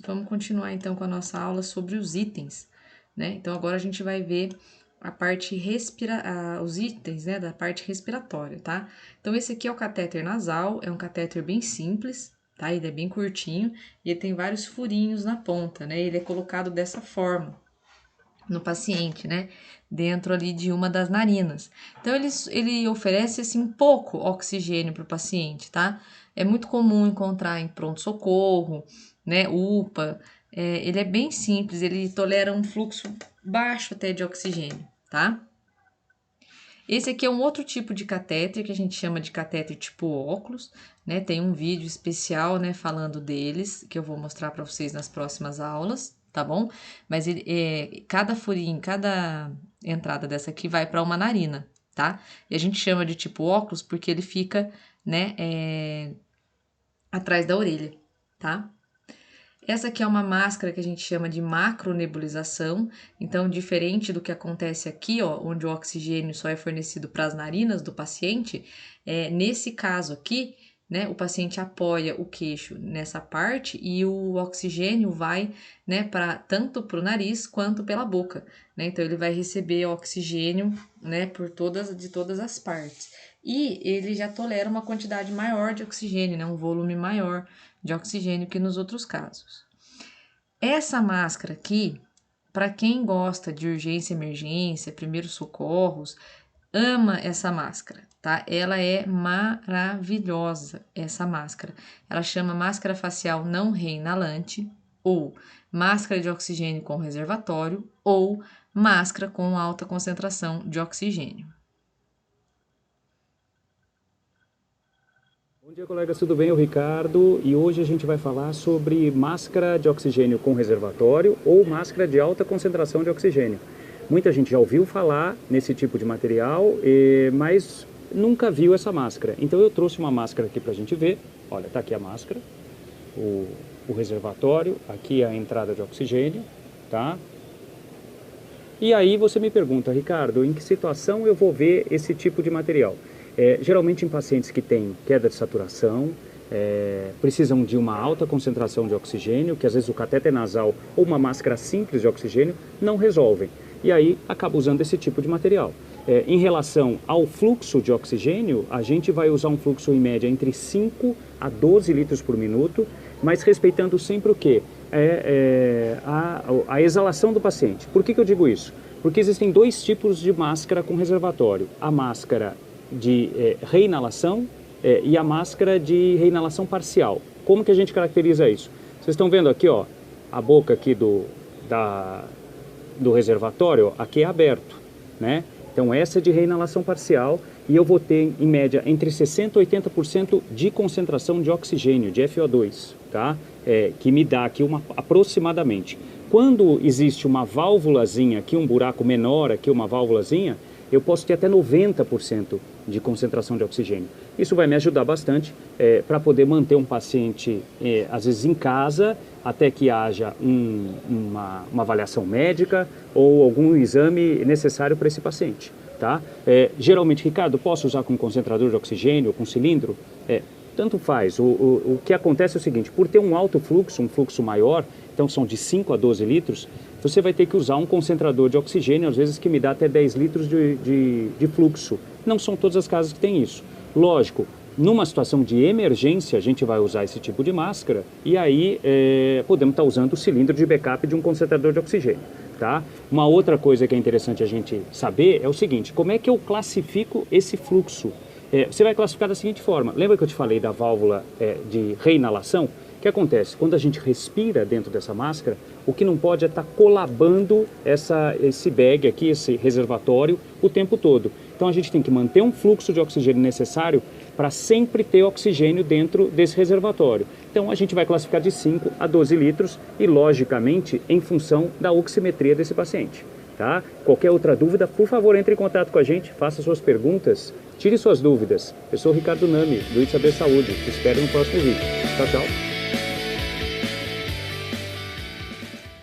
vamos continuar então com a nossa aula sobre os itens, né? Então agora a gente vai ver a parte os itens, né, da parte respiratória, tá? Então esse aqui é o catéter nasal, é um catéter bem simples, tá? Ele é bem curtinho e ele tem vários furinhos na ponta, né? Ele é colocado dessa forma no paciente, né? Dentro ali de uma das narinas. Então, ele oferece, assim, pouco oxigênio para o paciente, tá? É muito comum encontrar em pronto-socorro, né? UPA. Ele é bem simples, ele tolera um fluxo baixo até de oxigênio, tá? Esse aqui é um outro tipo de catéter que a gente chama de catéter tipo óculos, né? Tem um vídeo especial, né, falando deles, que eu vou mostrar para vocês nas próximas aulas, tá bom? Mas cada furinho, cada entrada dessa aqui vai para uma narina, tá? E a gente chama de tipo óculos porque ele fica, né, atrás da orelha, tá? Essa aqui é uma máscara que a gente chama de macronebulização, então diferente do que acontece aqui, ó, onde o oxigênio só é fornecido para as narinas do paciente, nesse caso aqui, né, o paciente apoia o queixo nessa parte e o oxigênio vai, né, tanto para o nariz quanto pela boca, né, então ele vai receber oxigênio, né, de todas as partes. E ele já tolera uma quantidade maior de oxigênio, né, um volume maior de oxigênio que nos outros casos. Essa máscara aqui, para quem gosta de urgência, emergência, primeiros socorros, ama essa máscara, tá? Ela é maravilhosa, essa máscara. Ela chama máscara facial não reinalante, ou máscara de oxigênio com reservatório, ou máscara com alta concentração de oxigênio. Bom dia, colegas, tudo bem? Eu sou o Ricardo e hoje a gente vai falar sobre máscara de oxigênio com reservatório ou máscara de alta concentração de oxigênio. Muita gente já ouviu falar nesse tipo de material, mas nunca viu essa máscara. Então eu trouxe uma máscara aqui para a gente ver. Olha, tá aqui a máscara, o reservatório, aqui a entrada de oxigênio, tá? E aí você me pergunta, Ricardo, em que situação eu vou ver esse tipo de material? Geralmente em pacientes que têm queda de saturação, precisam de uma alta concentração de oxigênio, que às vezes o catéter nasal ou uma máscara simples de oxigênio não resolvem. E aí acaba usando esse tipo de material. Em relação ao fluxo de oxigênio, a gente vai usar um fluxo em média entre 5 a 12 litros por minuto, mas respeitando sempre o quê? A exalação do paciente. Por que eu digo isso? Porque existem dois tipos de máscara com reservatório. A máscara de reinalação e a máscara de reinalação parcial. Como que a gente caracteriza isso? Vocês estão vendo aqui, ó, a boca aqui do reservatório, aqui é aberto, né? Então essa é de reinalação parcial e eu vou ter em média entre 60% e 80% de concentração de oxigênio, de FO2, tá? Que me dá aqui aproximadamente. Quando existe uma válvulazinha aqui, um buraco menor aqui, uma válvulazinha, eu posso ter até 90% de concentração de oxigênio. Isso vai me ajudar bastante para poder manter um paciente, às vezes, em casa, até que haja uma avaliação médica ou algum exame necessário para esse paciente, tá? Geralmente, Ricardo, posso usar com concentrador de oxigênio ou com cilindro? Tanto faz. O que acontece é o seguinte, por ter um alto fluxo, um fluxo maior, então são de 5 a 12 litros, você vai ter que usar um concentrador de oxigênio, às vezes que me dá até 10 litros de fluxo. Não são todas as casas que têm isso. Lógico, numa situação de emergência, a gente vai usar esse tipo de máscara e aí podemos estar usando o cilindro de backup de um concentrador de oxigênio, tá? Uma outra coisa que é interessante a gente saber é o seguinte, como é que eu classifico esse fluxo? Você vai classificar da seguinte forma, lembra que eu te falei da válvula de reinalação? O que acontece? Quando a gente respira dentro dessa máscara, o que não pode é estar colabando esse bag aqui, esse reservatório, o tempo todo. Então a gente tem que manter um fluxo de oxigênio necessário para sempre ter oxigênio dentro desse reservatório. Então a gente vai classificar de 5 a 12 litros e, logicamente, em função da oximetria desse paciente. Tá? Qualquer outra dúvida, por favor, entre em contato com a gente, faça suas perguntas, tire suas dúvidas. Eu sou o Ricardo Nami, do It Saber Saúde. Te espero no próximo vídeo. Tchau, tchau.